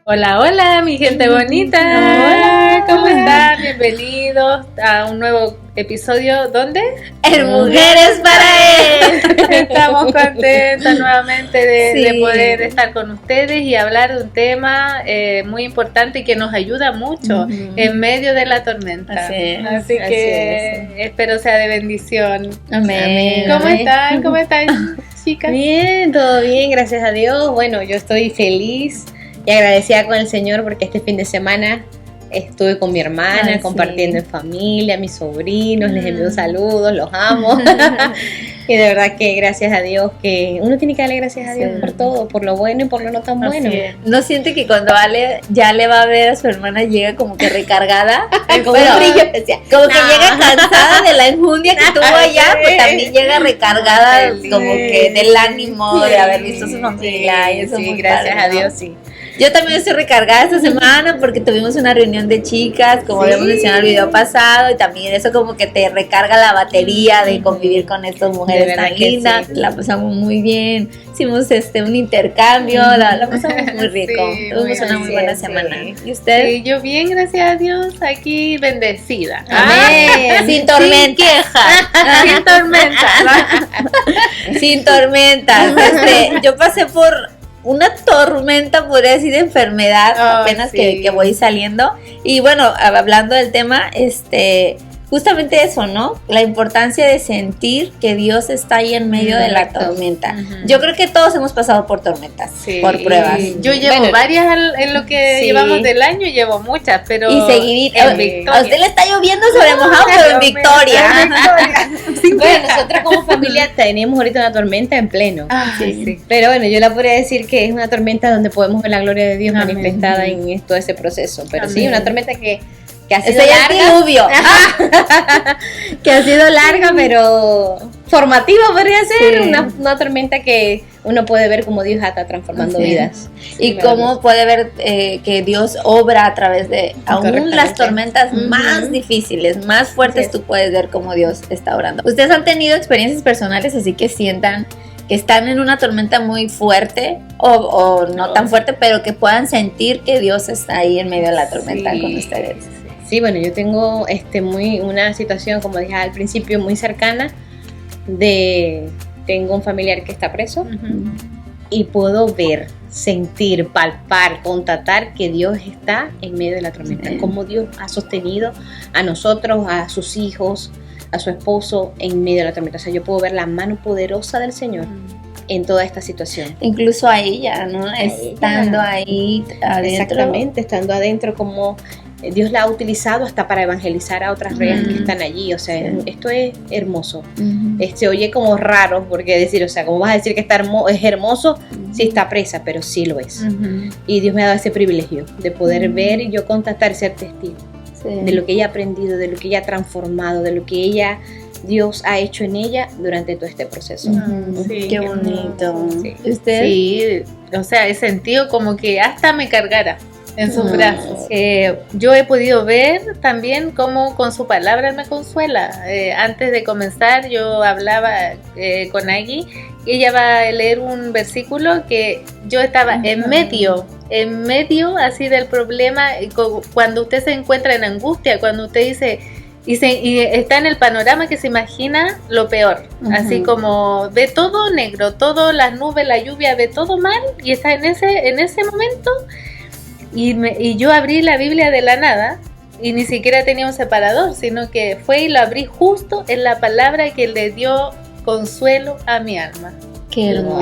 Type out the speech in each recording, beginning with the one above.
Hola, hola, mi gente bonita. Hola. ¿Cómo están? Bienvenidos a un nuevo episodio. ¿Dónde? En Mujeres para Él. Estamos contentas nuevamente de Sí. poder estar con ustedes y hablar de un tema muy importante y que nos ayuda mucho en medio de la tormenta. Así que espero sea de bendición. Amén. ¿Cómo están? ¿Cómo están, chicas? Bien, todo bien, gracias a Dios. Bueno, yo estoy feliz y agradecida con el Señor porque este fin de semana estuve con mi hermana, compartiendo en familia, mis sobrinos, les envío saludos, los amo. Y de verdad que gracias a Dios, que uno tiene que darle gracias a Dios por todo, por lo bueno y por lo no tan bueno. ¿No siente que cuando Ale ya le va a ver a su hermana llega como que recargada? Como un brillo especial. Como que llega cansada de la enjundia que tuvo allá, pues también llega recargada como que del ánimo de haber visto a su familia. Y eso muy gracias padre, a Dios, ¿no? sí. Yo también estoy recargada esta semana porque tuvimos una reunión de chicas, como habíamos mencionado en el video pasado, y también eso como que te recarga la batería de convivir con estas mujeres tan lindas. La pasamos muy bien, hicimos un intercambio, la pasamos muy rico, tuvimos una muy buena semana. ¿Y usted? Sí, yo bien, gracias a Dios, aquí bendecida. Amén. Sin tormentas. Sin tormentas. Sin tormentas. Yo pasé por una tormenta, podría decir, de enfermedad, apenas que voy saliendo. Y bueno, hablando del tema, justamente eso, ¿no? La importancia de sentir que Dios está ahí en medio de la tormenta. Yo creo que todos hemos pasado por tormentas, por pruebas. Yo llevo varias en lo que llevamos del año, llevo muchas, pero y seguidito. en Victoria. A usted le está lloviendo sobre mojado, pero en Victoria. Bueno, nosotros como familia tenemos ahorita una tormenta en pleno. Sí. Pero bueno, yo la podría decir que es una tormenta donde podemos ver la gloria de Dios manifestada en todo ese proceso. Pero sí, una tormenta que ha sido larga. Diluvio. Que ha sido larga, pero formativa podría ser. Una tormenta que uno puede ver cómo Dios está transformando vidas. Y cómo puede ver que Dios obra a través de aún las tormentas más difíciles, más fuertes, tú puedes ver cómo Dios está obrando. Ustedes han tenido experiencias personales así que sientan que están en una tormenta muy fuerte o no tan fuerte, pero que puedan sentir que Dios está ahí en medio de la tormenta con ustedes. Sí, bueno, yo tengo una situación, como dije al principio, muy cercana. Tengo un familiar que está preso y puedo ver, sentir, palpar, constatar que Dios está en medio de la tormenta. Como Dios ha sostenido a nosotros, a sus hijos, a su esposo en medio de la tormenta. O sea, yo puedo ver la mano poderosa del Señor en toda esta situación. Incluso a ella, ¿no? Estando ahí adentro. Exactamente, estando adentro, como Dios la ha utilizado hasta para evangelizar a otras reas que están allí. O sea, esto es hermoso. Se oye como raro, porque decir, o sea, ¿cómo vas a decir que es hermoso si está presa? Pero sí lo es. Y Dios me ha dado ese privilegio de poder ver y yo constatar, ser testigo de lo que ella ha aprendido, de lo que ella ha transformado, de lo que Dios ha hecho en ella durante todo este proceso. Sí, qué bonito. Sí. ¿Usted? Sí, o sea, he sentido como que hasta me cargara en sus brazos. Yo he podido ver también cómo con su palabra me consuela. Antes de comenzar yo hablaba con Agui y ella va a leer un versículo que yo estaba en medio así del problema. Cuando usted se encuentra en angustia, cuando usted dice y está en el panorama que se imagina lo peor, así como ve todo negro, todo, las nubes, la lluvia, ve todo mal y está en ese momento. Y yo abrí la Biblia de la nada y ni siquiera tenía un separador, sino que fue y lo abrí justo en la palabra que le dio consuelo a mi alma. Qué hermoso.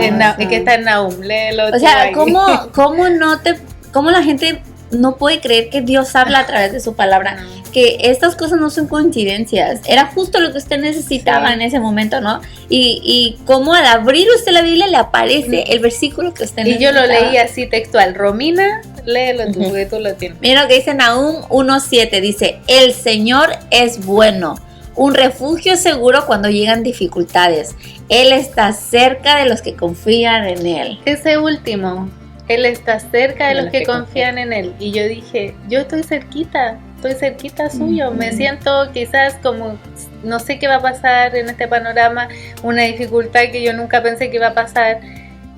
Que está en Nahum, léelo. O sea, ¿cómo la gente no puede creer que Dios habla a través de su palabra? Que estas cosas no son coincidencias, era justo lo que usted necesitaba en ese momento, ¿no? Y como al abrir usted la Biblia le aparece el versículo que usted necesitaba. Y yo lo leí así textual. Romina, léelo tú, porque tú lo tienes. Mira lo que dice Nahum 1:7, dice: el Señor es bueno, un refugio seguro cuando llegan dificultades. Él está cerca de los que confían en Él. Ese último, Él está cerca de los que confían en Él. Y yo dije, yo estoy cerquita estoy cerquita suyo, me siento quizás como, no sé qué va a pasar en este panorama, una dificultad que yo nunca pensé que iba a pasar.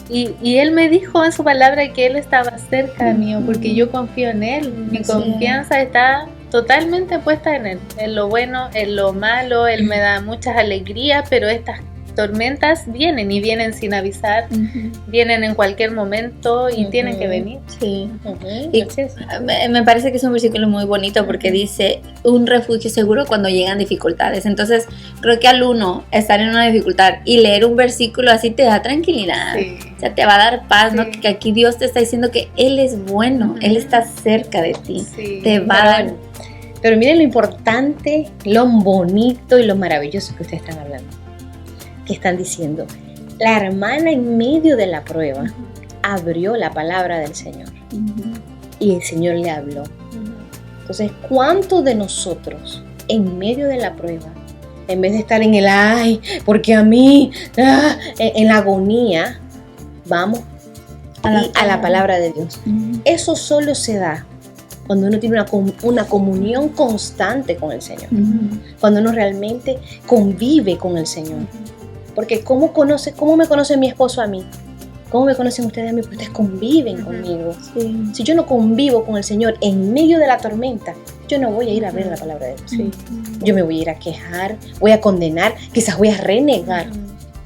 Y él me dijo en su palabra que él estaba cerca mío, porque yo confío en él. Mi confianza está totalmente puesta en él, en lo bueno, en lo malo. Él me da muchas alegrías, pero estas tormentas vienen y vienen sin avisar, vienen en cualquier momento y tienen que venir. Sí. Y me parece que es un versículo muy bonito porque dice un refugio seguro cuando llegan dificultades. Entonces creo que al uno estar en una dificultad y leer un versículo así te da tranquilidad, o sea, te va a dar paz, ¿no? Que aquí Dios te está diciendo que Él es bueno, Él está cerca de ti, te va a dar. Pero miren lo importante, lo bonito y lo maravilloso que ustedes están hablando, que están diciendo. La hermana en medio de la prueba abrió la palabra del Señor y el Señor le habló. Entonces, ¿cuántos de nosotros en medio de la prueba, en vez de estar en el ay, porque a mí, en la agonía, vamos a la palabra de Dios? Eso solo se da cuando uno tiene una comunión constante con el Señor, cuando uno realmente convive con el Señor. Porque ¿cómo me conoce mi esposo a mí? ¿Cómo me conocen ustedes a mí? Porque ustedes conviven conmigo. Si yo no convivo con el Señor en medio de la tormenta, yo no voy a ir a abrir la palabra de Dios. Yo me voy a ir a quejar, voy a condenar, quizás voy a renegar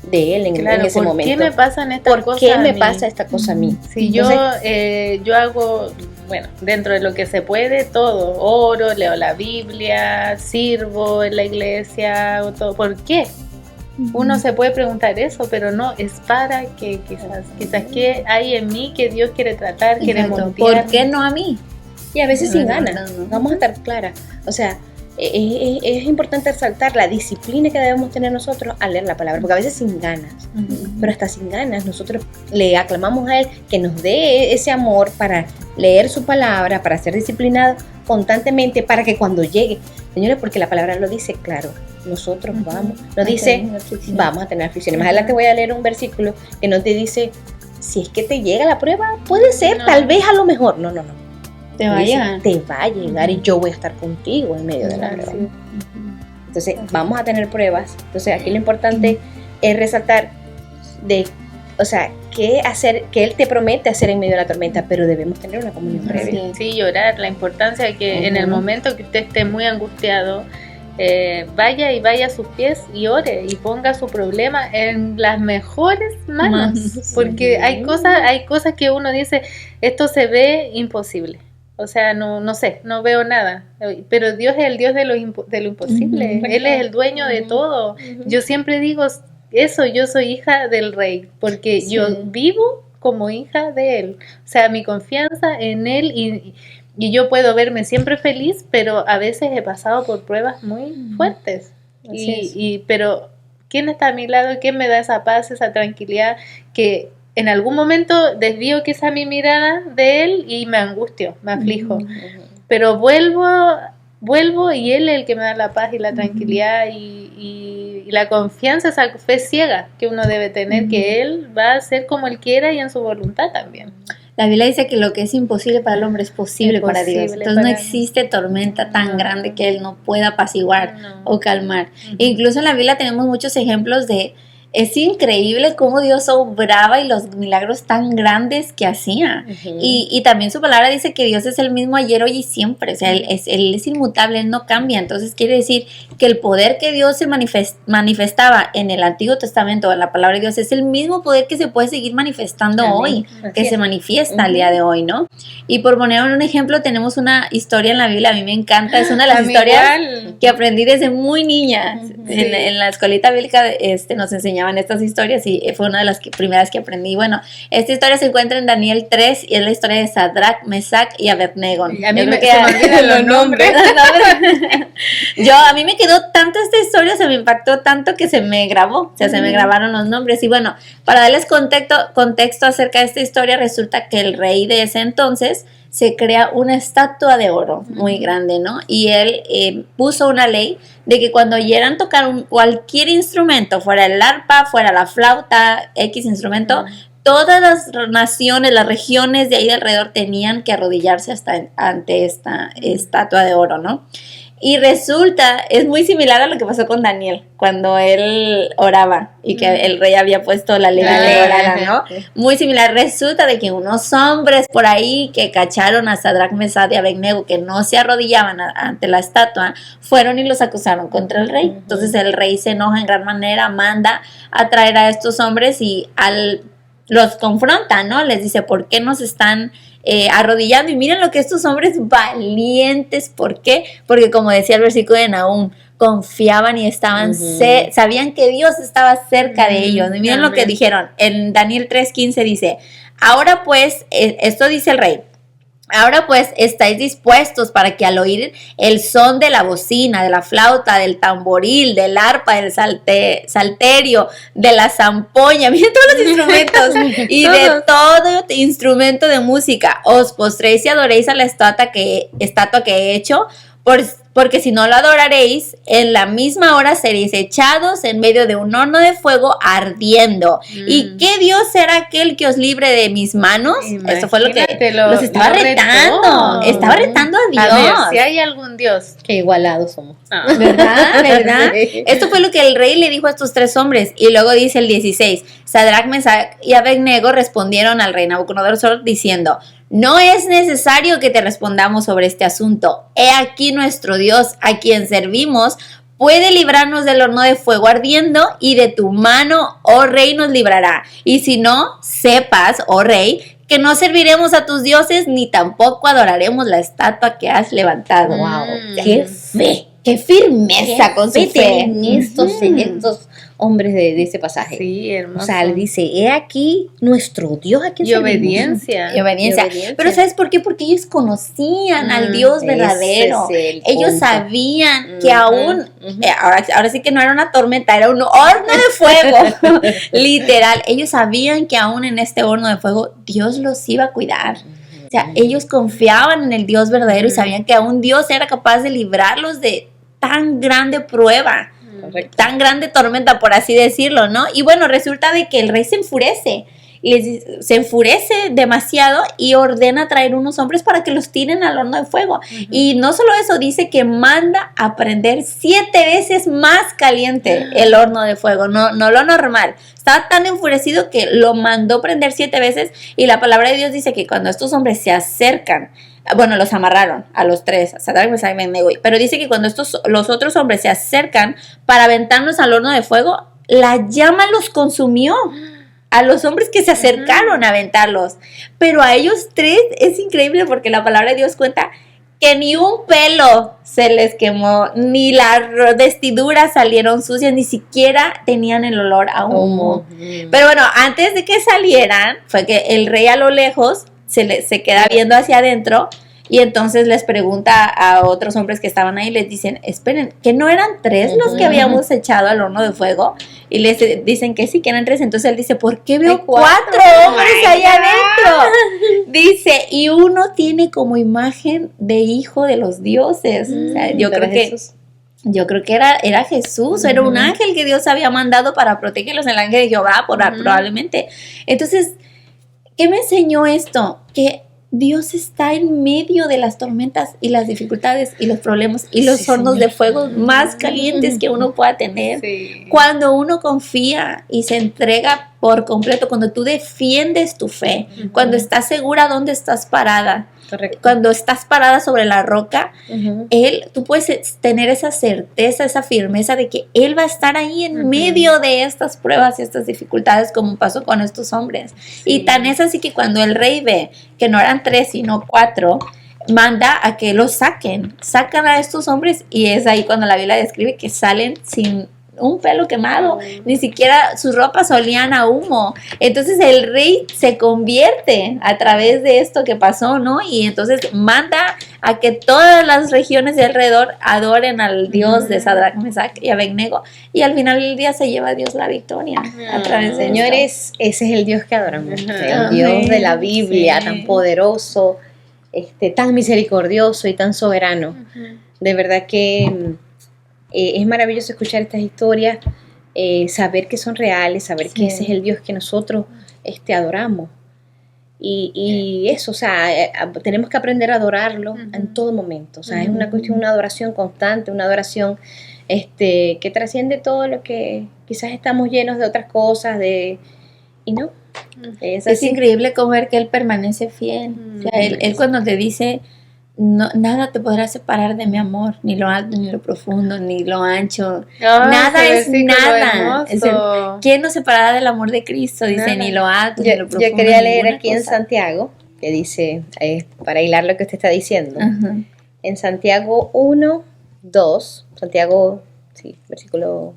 de Él en ese momento. ¿Por qué me pasan estas cosas? ¿Por qué me pasa esta cosa a mí? Si yo hago, bueno, dentro de lo que se puede, todo. Oro, leo la Biblia, sirvo en la iglesia, hago todo. ¿Por qué? Uno se puede preguntar eso, pero no, es para que quizás que hay en mí que Dios quiere tratar, quiere moldear. ¿Por qué no a mí? Y a veces sin ganas, vamos a estar claras. O sea, es importante resaltar la disciplina que debemos tener nosotros al leer la palabra, porque a veces sin ganas, pero hasta sin ganas nosotros le aclamamos a Él que nos dé ese amor para leer su palabra, para ser disciplinados constantemente, para que cuando llegue, señores, porque la palabra lo dice claro, nosotros nos dice, vamos a tener aflicciones. Más adelante voy a leer un versículo que no te dice, si es que te llega la prueba, puede ser, tal vez a lo mejor, no. Te va a llegar. Te va a llegar y yo voy a estar contigo en medio de la prueba. Entonces, vamos a tener pruebas. Entonces, aquí lo importante es resaltar qué hacer, que Él te promete hacer en medio de la tormenta, pero debemos tener una comunión previa. Sí, llorar, la importancia de que en el momento que usted esté muy angustiado, vaya a sus pies y ore y ponga su problema en las mejores manos, porque hay cosas que uno dice, esto se ve imposible. O sea, no sé, no veo nada. Pero Dios es el Dios de lo imposible. Él es el dueño de todo. Yo siempre digo eso, yo soy hija del Rey, porque yo vivo como hija de Él. O sea, mi confianza en Él y yo puedo verme siempre feliz, pero a veces he pasado por pruebas muy fuertes. Pero ¿quién está a mi lado? ¿Quién me da esa paz, esa tranquilidad que en algún momento desvío quizá mi mirada de Él y me angustio, me aflijo? Pero vuelvo y Él es el que me da la paz y la tranquilidad y la confianza, esa fe ciega que uno debe tener, que Él va a hacer como Él quiera y en su voluntad también. La Biblia dice que lo que es imposible para el hombre es posible para Dios. Entonces no existe tormenta tan grande que Él no pueda apaciguar o calmar. Incluso en la Biblia tenemos muchos ejemplos de... Es increíble cómo Dios obraba y los milagros tan grandes que hacía. Y también su palabra dice que Dios es el mismo ayer, hoy y siempre. O sea, Él es inmutable, Él no cambia. Entonces quiere decir que el poder que Dios se manifestaba en el Antiguo Testamento, en la palabra de Dios, es el mismo poder que se puede seguir manifestando hoy, que se manifiesta al día de hoy, ¿no? Y por poner un ejemplo, tenemos una historia en la Biblia, a mí me encanta, es una de las historias que aprendí desde muy niña. En la escuelita bíblica nos enseñaban estas historias y fue una de las primeras que aprendí. Bueno, esta historia se encuentra en Daniel 3 y es la historia de Sadrach, Mesach y Abednego. A mí se me olvidan los nombres. A mí me quedó tanto esta historia, se me impactó tanto que se me grabó, o sea, se me grabaron los nombres. Y bueno, para darles contexto acerca de esta historia, resulta que el rey de ese entonces se crea una estatua de oro muy grande, ¿no? Y él puso una ley de que cuando oyeran tocar cualquier instrumento, fuera el arpa, fuera la flauta, X instrumento, todas las naciones, las regiones de ahí de alrededor tenían que arrodillarse ante esta estatua de oro, ¿no? Y resulta, es muy similar a lo que pasó con Daniel, cuando él oraba y que el rey había puesto la ley de que orara, ¿no? Muy similar. Resulta de que unos hombres por ahí que cacharon a Sadrach, Mesach y Abednego que no se arrodillaban ante la estatua, fueron y los acusaron contra el rey. Entonces el rey se enoja en gran manera, manda a traer a estos hombres y los confronta, ¿no? Les dice, ¿por qué nos están arrodillando? Y miren lo que estos hombres valientes, ¿por qué? Porque como decía el versículo de Nahum, confiaban y estaban sabían que Dios estaba cerca de ellos. Y miren lo que dijeron en Daniel 3:15, dice, ahora pues, esto dice el rey, ahora pues estáis dispuestos para que al oír el son de la bocina, de la flauta, del tamboril, del arpa, del salterio, de la zampoña, miren todos los instrumentos y de todo instrumento de música, os postréis y adoréis a la estatua que he hecho, porque si no lo adoraréis, en la misma hora seréis echados en medio de un horno de fuego ardiendo. ¿Y qué Dios será aquel que os libre de mis manos? Eso fue lo que los estaba retando. Estaba retando a Dios. A ver, si hay algún Dios. Qué igualados somos. ¿Verdad? Sí. Esto fue lo que el rey le dijo a estos tres hombres. Y luego dice el 16, Sadrach, Mesach y Abednego respondieron al rey Nabucodonosor diciendo, no es necesario que te respondamos sobre este asunto. He aquí nuestro Dios, a quien servimos, puede librarnos del horno de fuego ardiendo, y de tu mano, oh rey, nos librará. Y si no, sepas, oh rey, que no serviremos a tus dioses, ni tampoco adoraremos la estatua que has levantado. ¡Wow! ¡Qué fe! ¡Qué firmeza con su fe! En estos hombres de ese pasaje. Sí, hermoso. O sea, él dice, he aquí nuestro Dios, a quien y obediencia. Y obediencia. Pero ¿sabes por qué? Porque ellos conocían al Dios verdadero. Ellos sabían que aún, ahora sí que no era una tormenta, era un horno de fuego. Literal. Ellos sabían que aún en este horno de fuego Dios los iba a cuidar. O sea, ellos confiaban en el Dios verdadero y sabían que aún Dios era capaz de librarlos de tan grande prueba. Correcto. Tan grande tormenta, por así decirlo, ¿no? Y bueno, resulta de que el rey se enfurece demasiado y ordena traer unos hombres para que los tiren al horno de fuego. Y no solo eso, dice que manda a prender 7 veces más caliente el horno de fuego, no lo normal. Estaba tan enfurecido que lo mandó prender 7 veces, y la palabra de Dios dice que cuando estos hombres se acercan, bueno, los amarraron a los tres, a Sadrach, Mesach y Abednego, pero dice que cuando los otros hombres se acercan para aventarnos al horno de fuego, la llama los consumió a los hombres que se acercaron a aventarlos. Pero a ellos tres es increíble, porque la palabra de Dios cuenta que ni un pelo se les quemó, ni las vestiduras salieron sucias, ni siquiera tenían el olor a humo. Pero bueno, antes de que salieran, fue que el rey a lo lejos se queda viendo hacia adentro, y entonces les pregunta a otros hombres que estaban ahí, les dicen, esperen, ¿que no eran 3 los que habíamos echado al horno de fuego? Y les dicen que sí, que eran 3. Entonces él dice, ¿por qué veo 4 hombres allá adentro? Dice, y uno tiene como imagen de hijo de los dioses. O sea, yo creo que era Jesús, era un ángel que Dios había mandado para protegerlos, el ángel de Jehová, probablemente. Entonces, ¿qué me enseñó esto? Que Dios está en medio de las tormentas y las dificultades y los problemas y los hornos de fuego más calientes que uno pueda tener. Sí. Cuando uno confía y se entrega por completo, cuando tú defiendes tu fe, cuando estás segura dónde estás parada. Correcto. Cuando estás parada sobre la roca, tú puedes tener esa certeza, esa firmeza de que Él va a estar ahí en medio de estas pruebas y estas dificultades, como pasó con estos hombres. Sí. Y tan es así que cuando el rey ve que no eran 3 sino 4, manda a que los sacan a estos hombres, y es ahí cuando la Biblia describe que salen sin un pelo quemado, ni siquiera sus ropas olían a humo. Entonces el rey se convierte a través de esto que pasó, ¿no? Y entonces manda a que todas las regiones de alrededor adoren al Dios de Sadrach, Mesach y Abednego, y al final del día se lleva a Dios la victoria a través de señores, ese es el Dios que adoramos, el Dios de la Biblia, tan poderoso, tan misericordioso y tan soberano. De verdad que es maravilloso escuchar estas historias, saber que son reales, saber que ese es el Dios que nosotros adoramos. Y eso, o sea, tenemos que aprender a adorarlo en todo momento. O sea, es una cuestión, una adoración constante, una adoración que trasciende todo lo que quizás estamos llenos de otras cosas, y no. Es increíble cómo ver que Él permanece fiel. O sea, él cuando te dice, no, nada te podrá separar de mi amor, ni lo alto, ni lo profundo, ni lo ancho. Nada es nada. ¿Quién nos separará del amor de Cristo? Dice, nada. Ni lo alto, ni lo profundo. Yo quería leer aquí cosa. En Santiago, que dice, para hilar lo que usted está diciendo, en Santiago 1:2, Santiago, versículo,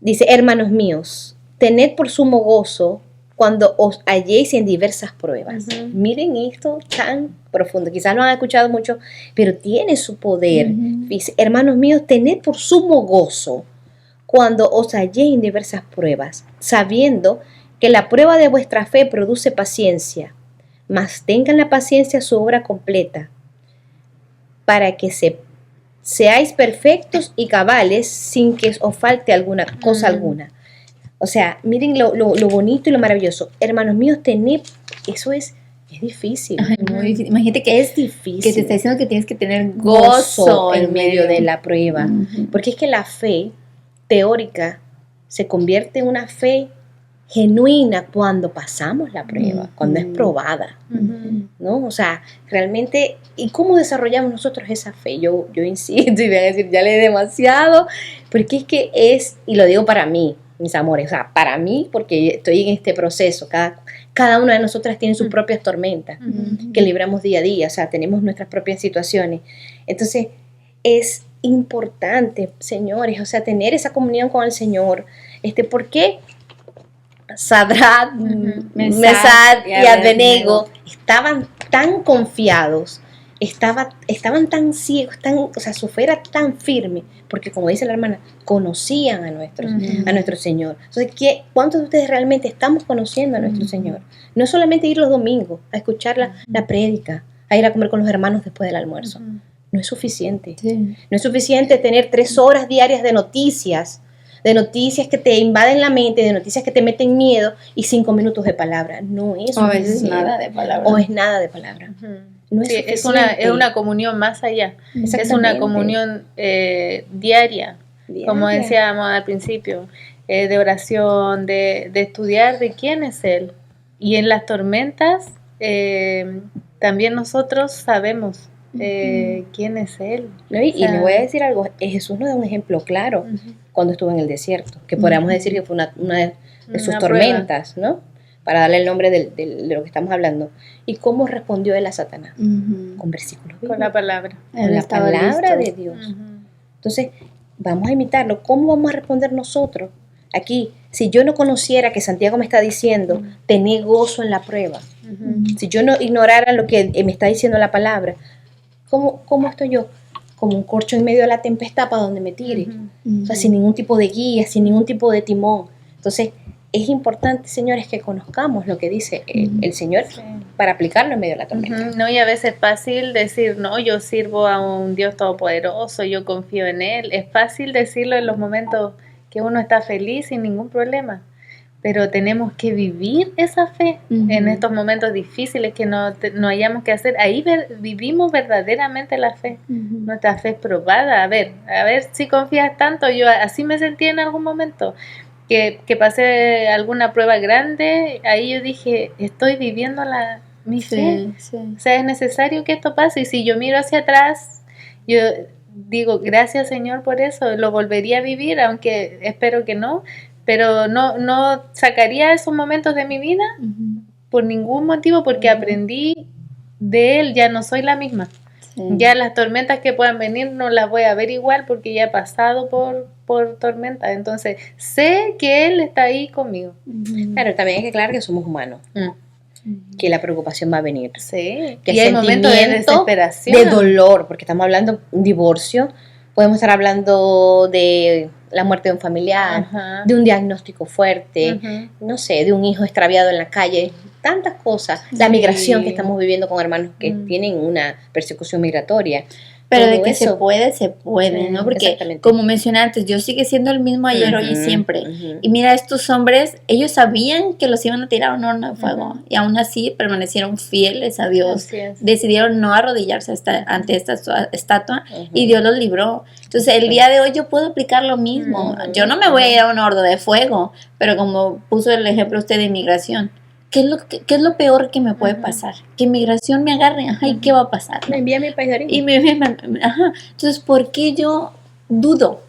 dice, hermanos míos, tened por sumo gozo cuando os halléis en diversas pruebas. Miren esto tan profundo. Quizás lo han escuchado mucho, pero tiene su poder. Dice, hermanos míos, tened por sumo gozo cuando os halléis en diversas pruebas, sabiendo que la prueba de vuestra fe produce paciencia, mas tengan la paciencia su obra completa, para que seáis perfectos y cabales sin que os falte alguna cosa alguna. O sea, miren lo bonito y lo maravilloso. Hermanos míos, eso es difícil. Ay, muy difícil. Imagínate que es difícil. Que te está diciendo que tienes que tener gozo en medio de la prueba. Porque es que la fe teórica se convierte en una fe genuina cuando pasamos la prueba, cuando es probada. ¿No? O sea, realmente, ¿y cómo desarrollamos nosotros esa fe? Yo insisto y voy a decir, ya leí demasiado, porque es que y lo digo para mí, mis amores, o sea, para mí, porque estoy en este proceso, cada una de nosotras tiene sus propias tormentas que libramos día a día, o sea, tenemos nuestras propias situaciones. Entonces, es importante, señores, o sea, tener esa comunión con el Señor. ¿Por qué Sadrach, Mesach y Abednego estaban tan confiados? Estaban tan ciegos, o sea, su fe era tan firme, porque como dice la hermana, conocían a nuestro Señor. Entonces, ¿cuántos de ustedes realmente estamos conociendo a nuestro Señor? No solamente ir los domingos a escuchar la prédica, a ir a comer con los hermanos después del almuerzo. No es suficiente. No es suficiente tener 3 horas diarias de noticias que te invaden la mente, de noticias que te meten miedo y 5 minutos de palabra. No es suficiente. O a veces nada de palabra. O es nada de palabra. No es es una comunión más allá. Es una comunión diaria, como decíamos al principio, de oración, de estudiar de quién es Él. Y en las tormentas también nosotros sabemos quién es Él. Y le voy a decir algo, Jesús nos da un ejemplo claro cuando estuvo en el desierto, que podríamos decir que fue una de sus tormentas, ¿no? Para darle el nombre de lo que estamos hablando. ¿Y cómo respondió él a Satanás? Con versículos. Con la palabra. Con la palabra de Dios. Entonces, vamos a imitarlo. ¿Cómo vamos a responder nosotros? Aquí, si yo no conociera que Santiago me está diciendo, tené gozo en la prueba. Si yo no ignorara lo que me está diciendo la palabra, ¿cómo estoy yo? Como un corcho en medio de la tempestad para donde me tire. O sea, sin ningún tipo de guía, sin ningún tipo de timón. Entonces, es importante, señores, que conozcamos lo que dice el Señor para aplicarlo en medio de la tormenta. No, y a veces es fácil decir, no, yo sirvo a un Dios todopoderoso, yo confío en Él. Es fácil decirlo en los momentos que uno está feliz sin ningún problema, pero tenemos que vivir esa fe en estos momentos difíciles que no hayamos que hacer. Ahí vivimos verdaderamente la fe. Nuestra fe es probada. A ver si confías tanto. Yo así me sentí en algún momento. Que pasé alguna prueba grande, ahí yo dije, estoy viviendo mi fe. O sea, es necesario que esto pase. Y si yo miro hacia atrás, yo digo, gracias Señor por eso, lo volvería a vivir, aunque espero que no, pero no sacaría esos momentos de mi vida por ningún motivo, porque aprendí de Él, ya no soy la misma. Ya las tormentas que puedan venir no las voy a ver igual porque ya he pasado por tormentas. Entonces sé que Él está ahí conmigo. Claro, también hay que aclarar que somos humanos, que la preocupación va a venir, que el hay momentos de desesperación, de dolor, porque estamos hablando de un divorcio, podemos estar hablando de la muerte de un familiar, de un diagnóstico fuerte, no sé, de un hijo extraviado en la calle, tantas cosas, la migración que estamos viviendo con hermanos que tienen una persecución migratoria. Pero todo de que eso. se puede, Sí, ¿no? Porque exactamente. como mencioné antes, Dios sigue siendo el mismo ayer, hoy y siempre. Ujú. Y mira, estos hombres, ellos sabían que los iban a tirar a un horno de fuego, y aún así permanecieron fieles a Dios. Así es. Decidieron no arrodillarse ante esta estatua, y Dios los libró. Entonces, el día de hoy yo puedo aplicar lo mismo. Yo no me voy a ir a un horno de fuego, pero como puso el ejemplo usted de inmigración, ¿qué es lo peor que me puede pasar? Que inmigración me agarre, ¿y qué va a pasar? Me envía a mi país de origen. Y entonces, ¿por qué yo dudo?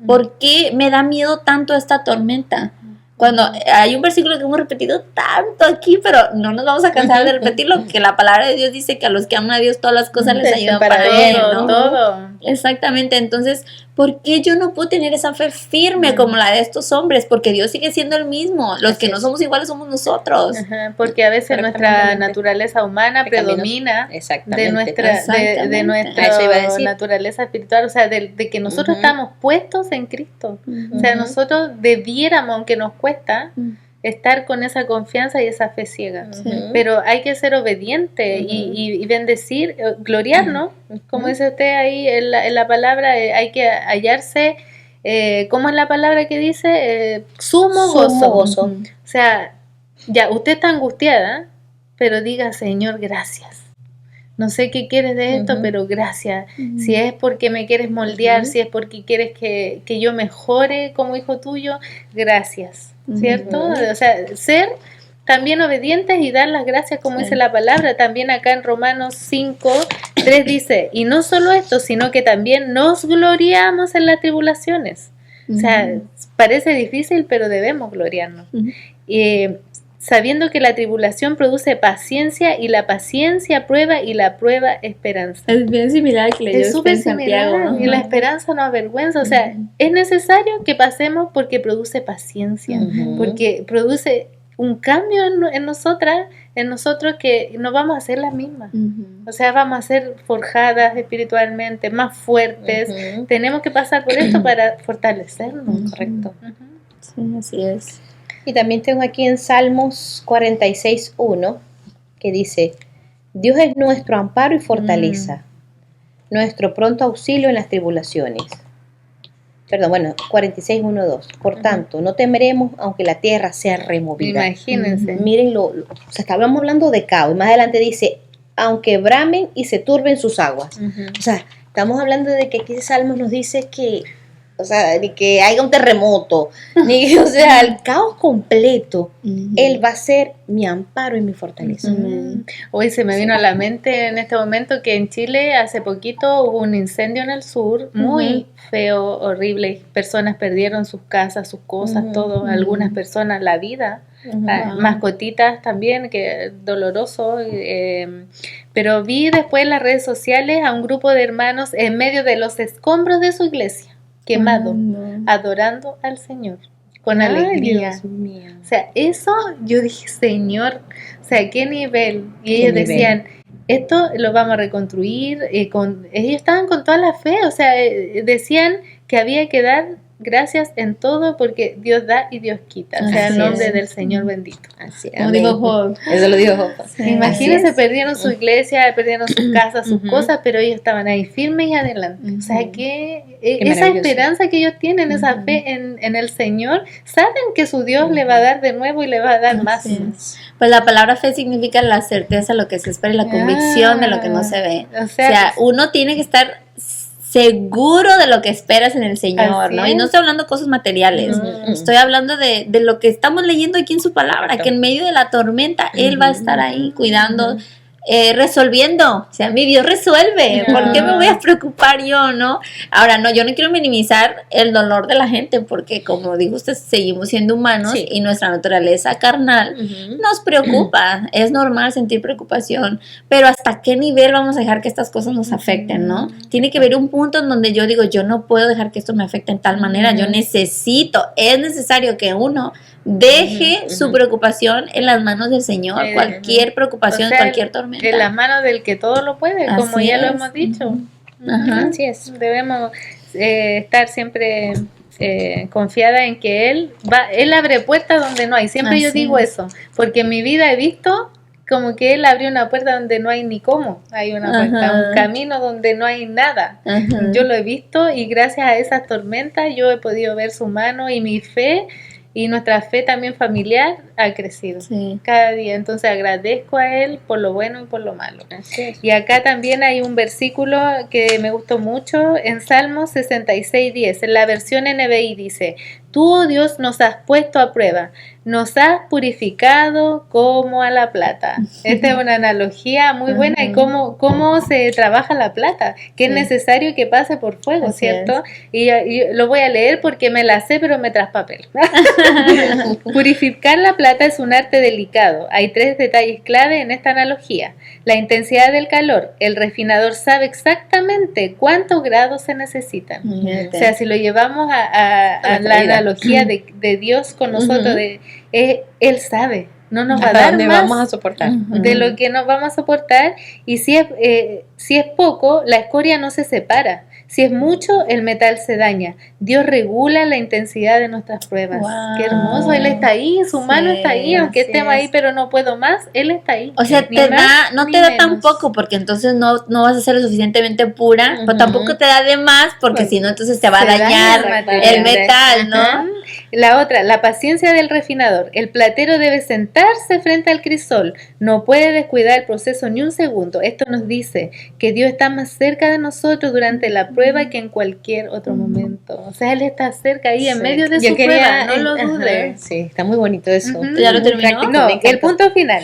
¿Por qué me da miedo tanto esta tormenta? Cuando hay un versículo que hemos repetido tanto aquí, pero no nos vamos a cansar de repetirlo, que la palabra de Dios dice que a los que aman a Dios todas las cosas les ayudan para bien, ¿no? Todo. Exactamente, entonces, ¿por qué yo no puedo tener esa fe firme como la de estos hombres? Porque Dios sigue siendo el mismo, los que no somos iguales somos nosotros. Porque a veces nuestra naturaleza humana predomina de nuestra Eso iba a decir. naturaleza espiritual, o sea, de que nosotros estamos puestos en Cristo. O sea, nosotros debiéramos, aunque nos cuesta, estar con esa confianza y esa fe ciega. Pero hay que ser obediente y bendecir, gloriarnos, como dice usted ahí en la palabra, hay que hallarse, ¿cómo es la palabra que dice? Sumo gozo. O sea, ya, usted está angustiada, pero diga, Señor, gracias. No sé qué quieres de esto, pero gracias. Si es porque me quieres moldear, si es porque quieres que yo mejore como hijo tuyo, gracias. ¿Cierto? O sea, ser también obedientes y dar las gracias como dice la palabra. También acá en Romanos 5:3 dice, y no solo esto, sino que también nos gloriamos en las tribulaciones. O sea, parece difícil, pero debemos gloriarnos. Sabiendo que la tribulación produce paciencia, y la paciencia prueba, y la prueba esperanza. Es bien similar al que leyó Es súper en Santiago, similar, ¿no? y la esperanza no avergüenza. O sea, es necesario que pasemos porque produce paciencia, porque produce un cambio en nosotros que no vamos a ser las mismas. O sea, vamos a ser forjadas espiritualmente, más fuertes. Tenemos que pasar por esto para fortalecernos. Correcto. Sí, así es. Y también tengo aquí en Salmos 46:1 que dice, Dios es nuestro amparo y fortaleza, nuestro pronto auxilio en las tribulaciones. Perdón, 46:1-2. Por tanto, no temeremos aunque la tierra sea removida. Imagínense. Miren, o sea, estábamos hablando de caos, y más adelante dice, aunque bramen y se turben sus aguas. O sea, estamos hablando de que aquí Salmos nos dice que, o sea, ni que haya un terremoto, ni, o sea, el caos completo, Él va a ser mi amparo y mi fortaleza. Hoy se me vino a la mente en este momento que en Chile hace poquito hubo un incendio en el sur, muy feo, horrible. Personas perdieron sus casas, sus cosas, todo. Algunas personas la vida. Mascotitas también, que doloroso. Pero vi después en las redes sociales a un grupo de hermanos en medio de los escombros de su iglesia, quemado, adorando al Señor con alegría. Dios mío. O sea, eso yo dije, Señor, o sea, ¿qué nivel? Y ellos decían, esto lo vamos a reconstruir. Ellos estaban con toda la fe, o sea, decían que había que dar gracias en todo porque Dios da y Dios quita. O sea, en nombre del Señor bendito. Así es. Como dijo Job. Eso lo dijo Job. Imagínense, perdieron su iglesia, perdieron sus casas, sus cosas, pero ellos estaban ahí firmes y adelante. O sea, que esa esperanza que ellos tienen, esa fe en el Señor, saben que su Dios le va a dar de nuevo y le va a dar más. Pues la palabra fe significa la certeza de lo que se espera y la convicción de lo que no se ve. O sea, uno tiene que estar seguro de lo que esperas en el Señor, ¿no? Y no estoy hablando de cosas materiales, estoy hablando de lo que estamos leyendo aquí en su palabra, que en medio de la tormenta Él va a estar ahí cuidando, resolviendo. O sea, mi Dios resuelve. ¿Por qué me voy a preocupar yo, no? Ahora, no, yo no quiero minimizar el dolor de la gente, porque como dijo usted, seguimos siendo humanos y nuestra naturaleza carnal nos preocupa. Es normal sentir preocupación, pero ¿hasta qué nivel vamos a dejar que estas cosas nos afecten, no? Tiene que haber un punto en donde yo digo, yo no puedo dejar que esto me afecte en tal manera. Yo es necesario que uno deje su preocupación en las manos del Señor, cualquier preocupación, cualquier tormenta. En las manos del que todo lo puede, como ya lo hemos dicho. Así es. Debemos estar siempre confiada en que Él abre puertas donde no hay. Siempre yo digo eso, porque en mi vida he visto como que Él abrió una puerta donde no hay ni cómo, hay una puerta, un camino donde no hay nada. Yo lo he visto y gracias a esas tormentas yo he podido ver su mano y mi fe y nuestra fe también familiar ha crecido cada día. Entonces agradezco a Él por lo bueno y por lo malo. Y acá también hay un versículo que me gustó mucho en Salmos 66:10, en la versión NBI dice: tú, oh Dios, nos has puesto a prueba, nos has purificado como a la plata. Esta es una analogía muy buena y cómo se trabaja la plata, que es necesario que pase por fuego, así ¿cierto? Y lo voy a leer porque me la sé, pero me traspapel. Purificar la plata es un arte delicado. Hay 3 detalles clave en esta analogía. La intensidad del calor. El refinador sabe exactamente cuántos grados se necesitan. O sea, si lo llevamos a la analogía de Dios con nosotros, Él sabe, no nos va a dar más vamos a soportar. de lo que nos vamos a soportar, y si es poco, la escoria no se separa. Si es mucho, el metal se daña. Dios regula la intensidad de nuestras pruebas. Wow. Qué hermoso, Él está ahí, su mano está ahí, aunque estemos ahí, pero no puedo más, Él está ahí. O sea, no te da tampoco, porque entonces no vas a ser lo suficientemente pura, pero tampoco te da de más, porque si no, entonces te va a dañar el metal, ¿no? La otra, la paciencia del refinador. El platero debe sentarse frente al crisol, no puede descuidar el proceso ni un segundo. Esto nos dice que Dios está más cerca de nosotros durante la prueba que en cualquier otro momento. O sea, Él está cerca ahí en medio de su prueba, no lo dudes. Sí, está muy bonito eso. ¿Ya lo terminó? No, el punto final.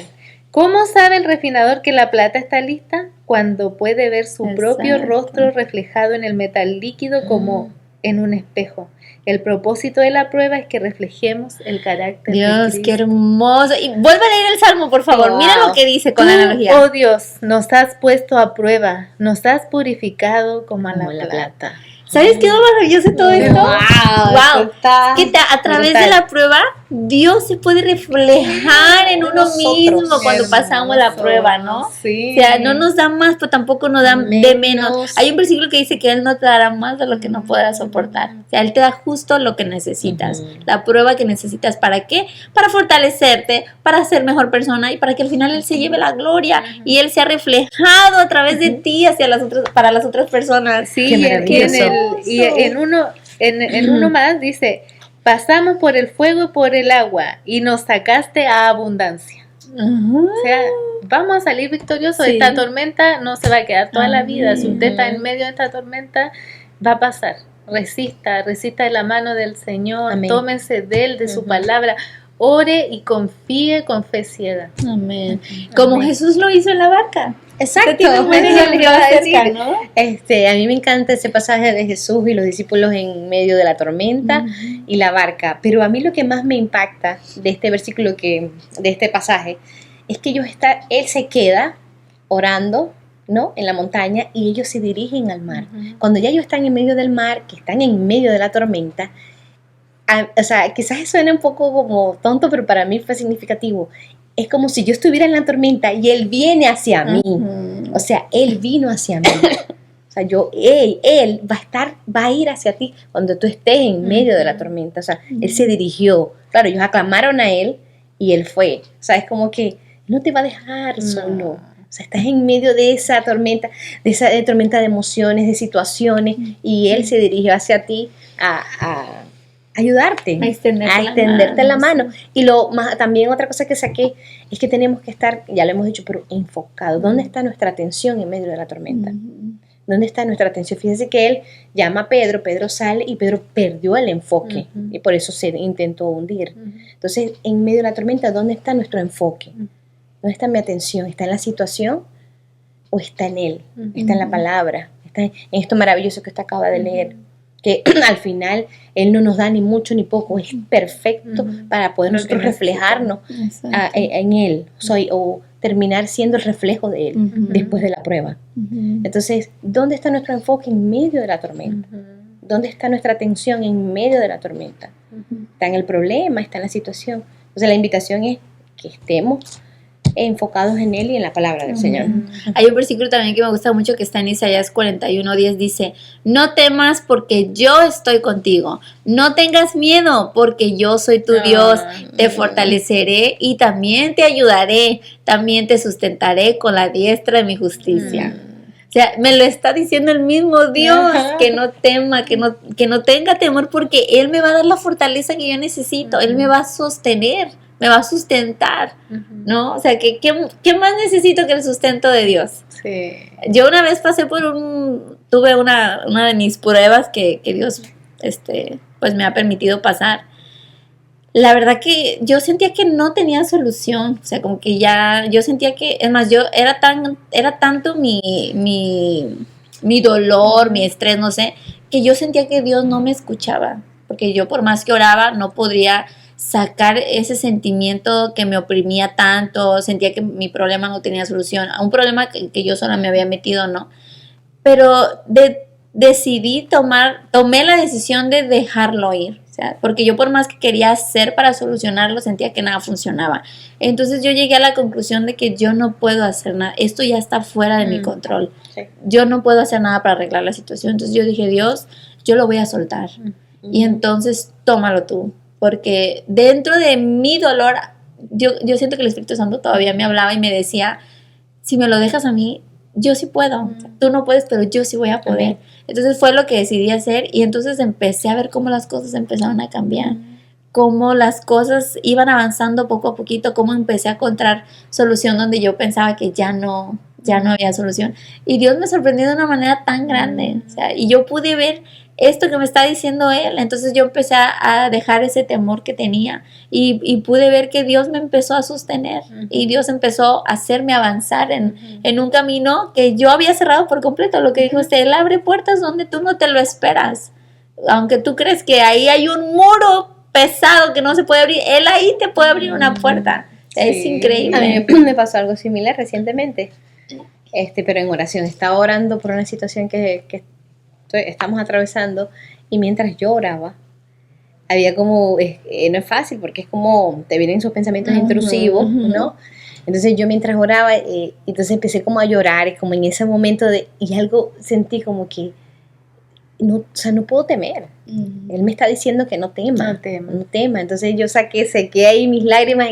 ¿Cómo sabe el refinador que la plata está lista? Cuando puede ver su propio rostro reflejado en el metal líquido como en un espejo. El propósito de la prueba es que reflejemos el carácter de Cristo. Qué hermoso. Y vuelve a leer el Salmo, por favor. Mira lo que dice con la analogía. Oh Dios, nos has puesto a prueba, nos has purificado como a la plata. ¿Sabes qué maravilloso todo esto? ¡Wow! Que a través de la prueba, Dios se puede reflejar en uno mismo cuando pasamos la prueba, ¿no? Sí. O sea, no nos da más, pero tampoco nos da de menos. Hay un versículo que dice que Él no te dará más de lo que no podrás soportar. O sea, Él te da justo lo que necesitas. La prueba que necesitas. ¿Para qué? Para fortalecerte, para ser mejor persona y para que al final Él se lleve la gloria y Él sea reflejado a través de ti para las otras personas. Sí, y en uno más dice: pasamos por el fuego y por el agua y nos sacaste a abundancia. O sea, vamos a salir victoriosos. Esta tormenta no se va a quedar toda la vida. Si usted está en medio de esta tormenta, va a pasar. Resista de la mano del Señor. Amén. Tómese de Él, de su palabra. Ore y confíe con fe ciega. Amén. Como Jesús lo hizo en la barca. Exacto. A mí me encanta ese pasaje de Jesús y los discípulos en medio de la tormenta y la barca. Pero a mí lo que más me impacta de este versículo, de este pasaje, es que Él se queda orando, ¿no?, en la montaña, y ellos se dirigen al mar. Cuando ya ellos están en medio del mar, que están en medio de la tormenta, o sea, quizás suene un poco como tonto, pero para mí fue significativo. Es como si yo estuviera en la tormenta y Él viene hacia mí. O sea, Él vino hacia mí. O sea, Él va a ir hacia ti cuando tú estés en medio de la tormenta. O sea, Él se dirigió. Claro, ellos aclamaron a Él y Él fue. O sea, es como que no te va a dejar solo. O sea, estás en medio de esa tormenta, de tormenta de emociones, de situaciones, y Él se dirigió hacia ti a ayudarte, a extenderte la mano. Y también otra cosa que saqué es que tenemos que estar, ya lo hemos dicho, pero enfocados. ¿Dónde está nuestra atención en medio de la tormenta? ¿Dónde está nuestra atención? Fíjense que Él llama a Pedro sale y Pedro perdió el enfoque y por eso se intentó hundir. Entonces, en medio de la tormenta, ¿dónde está nuestro enfoque? ¿Dónde está mi atención? ¿Está en la situación o está en Él? ¿Está en la palabra? ¿Está en esto maravilloso que usted acaba de leer? Que al final Él no nos da ni mucho ni poco, es perfecto para poder nosotros reflejarnos en Él, o terminar siendo el reflejo de Él después de la prueba. Entonces, ¿dónde está nuestro enfoque en medio de la tormenta? ¿Dónde está nuestra atención en medio de la tormenta? ¿Está en el problema? ¿Está en la situación? Entonces, la invitación es que estemos enfocados en Él y en la palabra del Señor. Hay un versículo también que me gusta mucho que está en Isaías 41:10, dice: no temas porque yo estoy contigo, no tengas miedo porque yo soy tu Dios, te fortaleceré y también te ayudaré, también te sustentaré con la diestra de mi justicia. O sea, me lo está diciendo el mismo Dios, que no tema, que no tenga temor, porque Él me va a dar la fortaleza que yo necesito, Él me va a sostener, me va a sustentar, ¿no? O sea, ¿qué más necesito que el sustento de Dios? Sí. Yo una vez tuve una de mis pruebas que Dios, pues me ha permitido pasar. La verdad que yo sentía que no tenía solución, o sea, como que yo sentía que, es más, era tanto mi dolor, mi estrés, no sé, que yo sentía que Dios no me escuchaba, porque yo por más que oraba no podría sacar ese sentimiento que me oprimía tanto, sentía que mi problema no tenía solución, a un problema que yo sola me había metido, ¿no? Pero tomé la decisión de dejarlo ir. O sea, porque yo por más que quería hacer para solucionarlo, sentía que nada funcionaba. Entonces yo llegué a la conclusión de que yo no puedo hacer nada. Esto ya está fuera de mi control. Sí. Yo no puedo hacer nada para arreglar la situación. Entonces yo dije, Dios, yo lo voy a soltar. Y entonces tómalo tú. Porque dentro de mi dolor, yo siento que el Espíritu Santo todavía me hablaba y me decía, si me lo dejas a mí, yo sí puedo. O sea, tú no puedes, pero yo sí voy a poder. Entonces fue lo que decidí hacer y entonces empecé a ver cómo las cosas empezaron a cambiar, cómo las cosas iban avanzando poco a poquito, cómo empecé a encontrar solución donde yo pensaba que ya no había solución. Y Dios me sorprendió de una manera tan grande. O sea, y yo pude ver esto que me está diciendo Él. Entonces yo empecé a dejar ese temor que tenía y pude ver que Dios me empezó a sostener y Dios empezó a hacerme avanzar en un camino que yo había cerrado por completo. Lo que dijo usted, Él abre puertas donde tú no te lo esperas. Aunque tú crees que ahí hay un muro pesado que no se puede abrir, Él ahí te puede abrir una puerta. Sí. Es increíble. A mí me pasó algo similar recientemente, pero en oración. Estaba orando por una situación que estamos atravesando y mientras yo oraba, había como, no es fácil porque es como te vienen esos pensamientos intrusivos, ¿no? Entonces yo mientras oraba, entonces empecé como a llorar, como en ese momento y algo sentí como que, no, o sea, no puedo temer. Él me está diciendo que no tema. Entonces yo sequé ahí mis lágrimas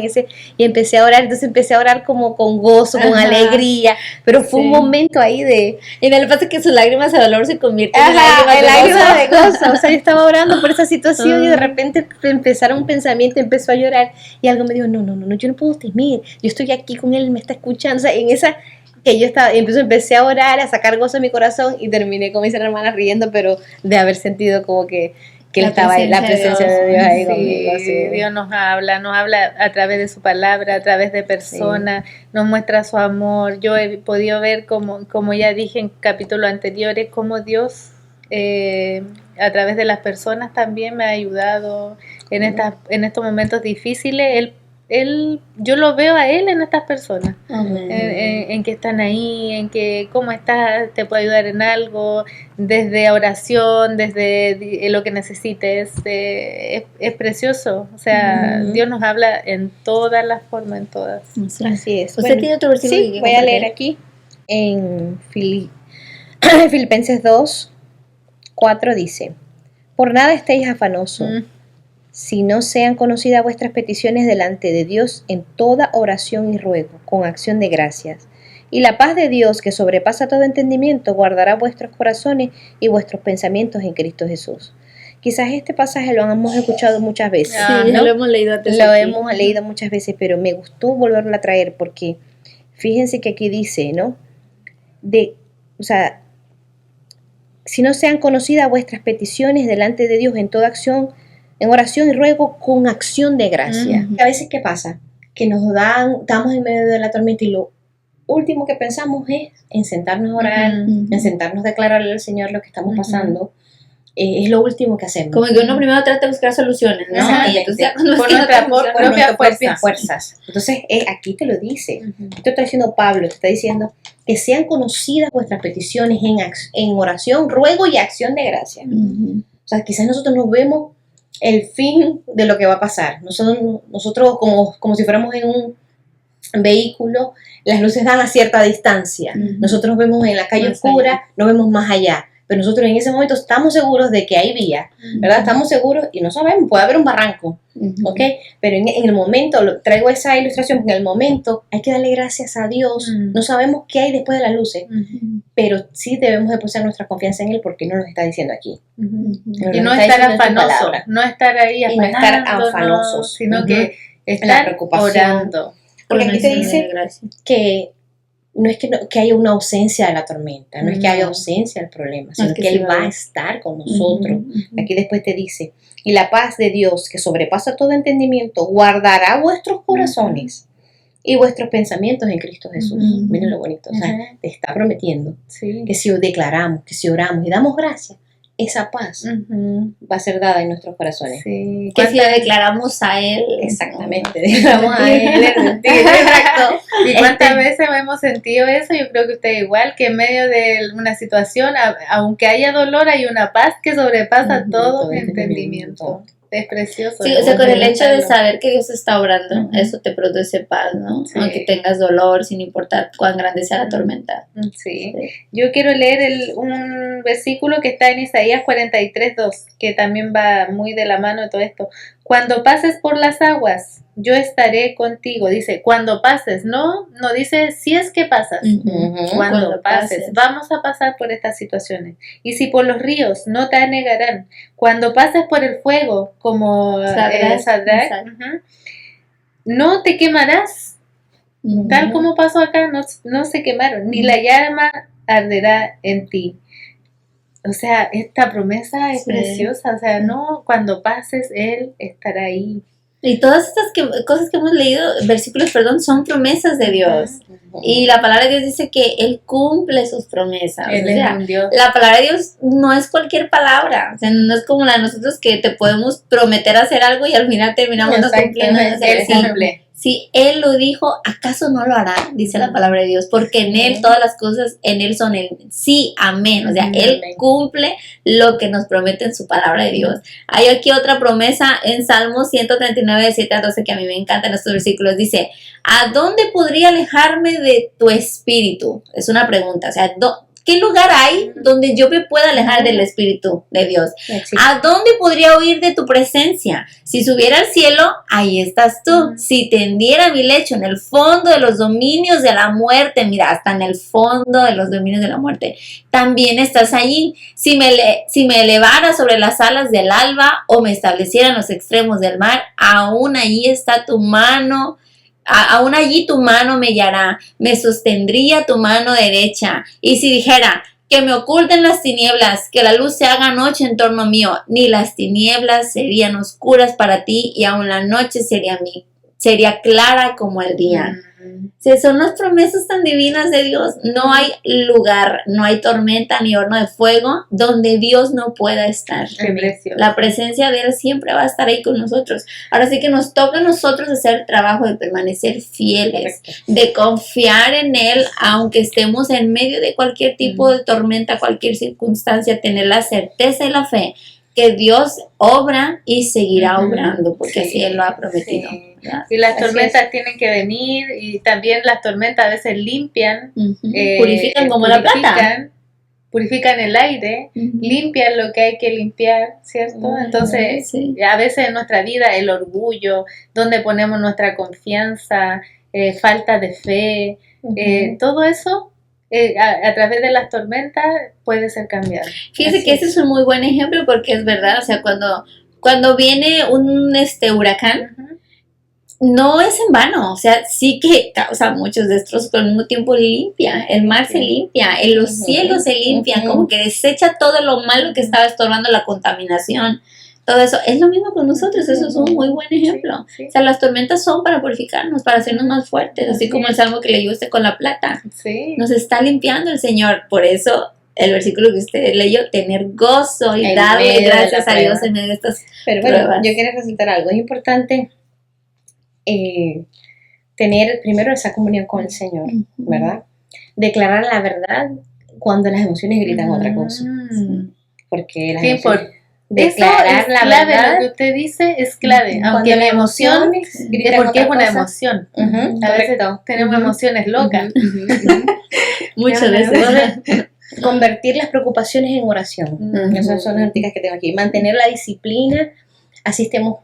y empecé a orar. Entonces empecé a orar como con gozo, con alegría. Pero fue un momento ahí de... Y me lo pasa que sus lágrimas de dolor se convierten en lágrimas de gozo. O sea, yo estaba orando por esa situación y de repente empezaron un pensamiento, empezó a llorar y algo me dijo, no, yo no puedo temer. Yo estoy aquí con él, me está escuchando. O sea, en esa... que yo empecé a orar, a sacar gozo en mi corazón y terminé con mis hermanas riendo, pero de haber sentido como que estaba ahí, la presencia de Dios ahí conmigo. Sí. Dios nos habla a través de su palabra, a través de personas, nos muestra su amor. Yo he podido ver, como ya dije en capítulos anteriores, cómo Dios a través de las personas también me ha ayudado en estos momentos difíciles. Yo lo veo a Él en estas personas, en que están ahí, en que cómo estás, te puede ayudar en algo, desde oración, desde lo que necesites, es precioso, o sea, Dios nos habla en todas las formas, en todas. Así es. ¿Usted tiene otro versículo? Sí, voy a leer aquí en Filipenses 2:4 dice: por nada estéis afanosos, si no sean conocidas vuestras peticiones delante de Dios en toda oración y ruego, con acción de gracias. Y la paz de Dios, que sobrepasa todo entendimiento, guardará vuestros corazones y vuestros pensamientos en Cristo Jesús. Quizás este pasaje lo hemos escuchado muchas veces. Sí, ¿no? Lo hemos leído antes. Hemos leído muchas veces, pero me gustó volverlo a traer porque fíjense que aquí dice, ¿no? O sea, si no sean conocidas vuestras peticiones delante de Dios en toda acción, en oración y ruego con acción de gracia. A veces, ¿qué pasa? Que estamos en medio de la tormenta y lo último que pensamos es en sentarnos a orar, en sentarnos a declararle al Señor lo que estamos pasando. Es lo último que hacemos. Como que uno primero trata de buscar soluciones, ¿no? Y entonces, con nuestras propias fuerzas. Entonces, aquí te lo dice. Esto está diciendo Pablo, te está diciendo que sean conocidas vuestras peticiones en oración, ruego y acción de gracia. O sea, quizás nosotros nos vemos el fin de lo que va a pasar. Nosotros como si fuéramos vehículo, las luces dan a cierta distancia. Nosotros vemos en la calle oscura, no vemos más allá. Pero nosotros en ese momento estamos seguros de que hay vía, ¿verdad? Estamos seguros y no sabemos, puede haber un barranco, ¿ok? Pero en el momento, traigo esa ilustración, en el momento hay que darle gracias a Dios. No sabemos qué hay después de las luces, pero sí debemos depositar nuestra confianza en Él porque no nos está diciendo aquí. Y no estar afanosos, no estar ahí y no estar afanosos, sino que estar orando. Porque aquí te dice que no es que haya una ausencia de la tormenta, no es que haya ausencia del problema, sino que Él va a estar con nosotros. Aquí después te dice, y la paz de Dios, que sobrepasa todo entendimiento, guardará vuestros corazones y vuestros pensamientos en Cristo Jesús. Miren lo bonito, o sea, te está prometiendo que si declaramos, que si oramos y damos gracias, esa paz va a ser dada en nuestros corazones. Sí. Que si le declaramos a Él. Exactamente, declaramos a Él. Exacto. ¿Y cuántas veces hemos sentido eso? Yo creo que usted igual, que en medio de una situación, aunque haya dolor, hay una paz que sobrepasa todo entendimiento. Es precioso. Sí, o sea, con el hecho de saber que Dios está obrando, eso te produce paz, ¿no? Sí. Aunque tengas dolor, sin importar cuán grande sea la tormenta. Sí. Yo quiero leer un versículo que está en Isaías 43:2, que también va muy de la mano de todo esto. Cuando pases por las aguas, yo estaré contigo. Dice, cuando pases, no dice si es que pasas. Cuando pases, vamos a pasar por estas situaciones. Y si por los ríos, no te anegarán. Cuando pases por el fuego, como Sadrach, no te quemarás. Tal como pasó acá, no se quemaron, ni la llama arderá en ti. O sea, esta promesa es preciosa. O sea, no, cuando pases, Él estará ahí. Y todas estas cosas que hemos leído, versículos, son promesas de Dios. Y la palabra de Dios dice que Él cumple sus promesas. Él es un Dios. La palabra de Dios no es cualquier palabra. O sea, no es como la de nosotros que te podemos prometer hacer algo y al final terminamos no cumpliendo. Él cumple. Si Él lo dijo, ¿acaso no lo hará? Dice la palabra de Dios, porque en Él todas las cosas, en Él son el sí, amén. O sea, Él cumple lo que nos promete en su palabra de Dios. Hay aquí otra promesa en Salmos 139, de 7 a 12, que a mí me encantan estos versículos. Dice, ¿a dónde podría alejarme de tu espíritu? Es una pregunta, o sea, ¿qué lugar hay donde yo me pueda alejar del Espíritu de Dios? ¿A dónde podría huir de tu presencia? Si subiera al cielo, ahí estás tú. Si tendiera mi lecho en el fondo de los dominios de la muerte, mira, hasta en el fondo de los dominios de la muerte, también estás allí. Si me elevara sobre las alas del alba o me estableciera en los extremos del mar, aún allí está tu mano. Aún allí tu mano me guiará, me sostendría tu mano derecha. Y si dijera que me oculten las tinieblas, que la luz se haga noche en torno mío, ni las tinieblas serían oscuras para ti, y aún la noche sería clara como el día. Sí, son las promesas tan divinas de Dios. No hay lugar, no hay tormenta ni horno de fuego donde Dios no pueda estar. La presencia de Él siempre va a estar ahí con nosotros. Ahora sí que nos toca a nosotros hacer el trabajo de permanecer fieles, de confiar en Él, aunque estemos en medio de cualquier tipo de tormenta, cualquier circunstancia, tener la certeza y la fe que Dios obra y seguirá obrando, porque así Él lo ha prometido. Y las tormentas tienen que venir, y también las tormentas a veces limpian, purifican como la plata. Purifican el aire, limpian lo que hay que limpiar, ¿cierto? Entonces, a veces en nuestra vida el orgullo, donde ponemos nuestra confianza, falta de fe, todo eso a través de las tormentas puede ser cambiado. Fíjese que ese es un muy buen ejemplo, porque es verdad, o sea, cuando viene un huracán, no es en vano, o sea, sí que causa muchos destrozos, pero al mismo tiempo limpia, el mar se limpia, los cielos se limpian, como que desecha todo lo malo que estaba estorbando, la contaminación, todo eso. Es lo mismo con nosotros, eso es un muy buen ejemplo. O sea, las tormentas son para purificarnos, para hacernos más fuertes, así como el salmo que leyó usted con la plata. Nos está limpiando el Señor, por eso el versículo que usted leyó, tener gozo y darle gracias a Dios en medio de estas pruebas. Yo quiero resaltar algo, es importante tener primero esa comunión con el Señor, ¿verdad? Declarar la verdad cuando las emociones gritan otra cosa. Porque las emociones, declarar eso es la clave, verdad. lo que usted dice es clave, Cuando aunque la las emoción, emociones gritan porque es otra una cosa. emoción. Ujú, A veces correcto. tenemos emociones locas. Muchas veces. Convertir las preocupaciones en oración. Esas son las noticas que tengo aquí. Mantener la disciplina, así estemos,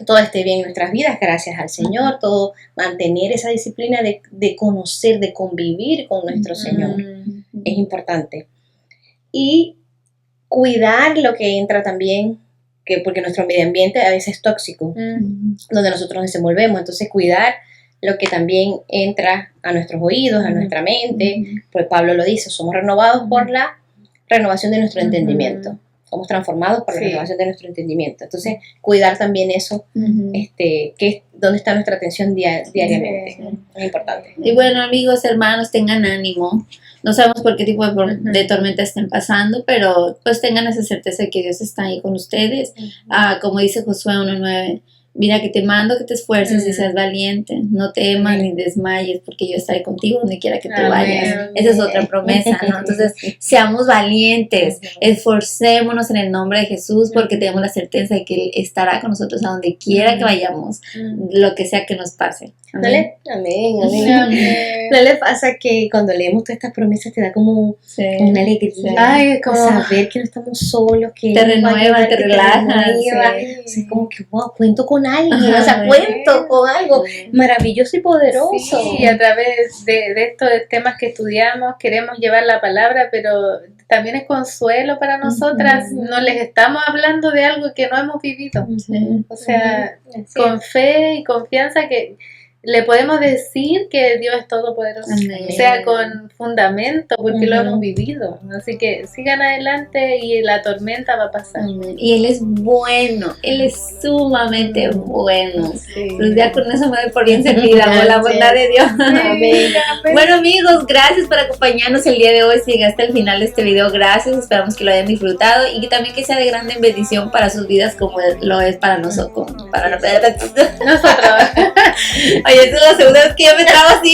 todo esté bien en nuestras vidas, gracias al Señor, todo, mantener esa disciplina de conocer, de convivir con nuestro Señor, es importante. Y cuidar lo que entra también, porque nuestro medio ambiente a veces es tóxico, donde nosotros nos desenvolvemos, entonces cuidar lo que también entra a nuestros oídos, a nuestra mente, pues Pablo lo dice, somos renovados por la renovación de nuestro entendimiento, somos transformados por la renovación de nuestro entendimiento, entonces cuidar también eso, que es donde está nuestra atención diariamente, es importante. Y bueno, amigos, hermanos, tengan ánimo. No sabemos por qué tipo de tormenta estén pasando, pero pues tengan esa certeza de que Dios está ahí con ustedes. Como dice Josué 1:9, mira que te mando que te esfuerces y seas valiente, no temas ni desmayes, porque yo estaré contigo donde quiera que tú vayas. Esa es otra promesa, ¿no? Entonces, seamos valientes, esforcémonos en el nombre de Jesús, porque tenemos la certeza de que Él estará con nosotros a donde quiera que vayamos, lo que sea que nos pase. Amén. ¿No le pasa que cuando leemos todas estas promesas te da como una alegría? Ay, es como saber que no estamos solos, que te renueva, te relaja. Es como que, wow, cuento con alguien, o sea, cuento con algo maravilloso y poderoso. Sí, y a través de estos temas que estudiamos queremos llevar la palabra, pero también es consuelo para nosotras. No les estamos hablando de algo que no hemos vivido. O sea, con fe y confianza que le podemos decir que Dios es todopoderoso, o sea, con fundamento, porque lo hemos vivido. Así que sigan adelante y la tormenta va a pasar. Y Él es bueno, Él es sumamente bueno. Pues ya con eso me doy por bien servida, por la bondad de Dios. Bueno, amigos, gracias por acompañarnos el día de hoy. Si llegaste al final de este video, gracias. Esperamos que lo hayan disfrutado y que también que sea de grande bendición para sus vidas, como lo es para nosotros. Oye, esta es la segunda vez que yo me trabo así.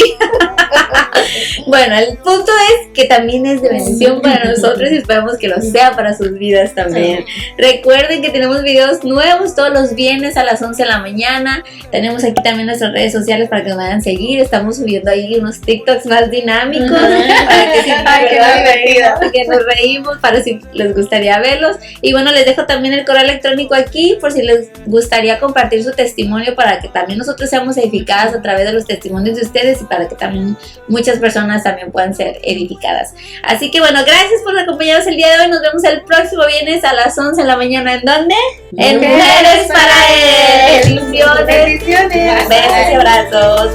Bueno, el punto es que también es de bendición para nosotros y esperamos que lo sea para sus vidas también. Recuerden que tenemos videos nuevos todos los viernes a las 11 de la mañana. Tenemos aquí también nuestras redes sociales para que nos vayan a seguir. Estamos subiendo ahí unos TikToks más dinámicos para que sientan que nos reímos, para si les gustaría verlos. Y bueno, les dejo también el correo electrónico aquí por si les gustaría compartir su testimonio, para que también nosotros seamos edificadas a través de los testimonios de ustedes y para que también muchas personas también puedan ser edificadas. Así que bueno, gracias por acompañarnos el día de hoy. Nos vemos el próximo viernes a las 11 de la mañana. ¿En dónde? En Mujeres para Él. Bendiciones. Besos y abrazos.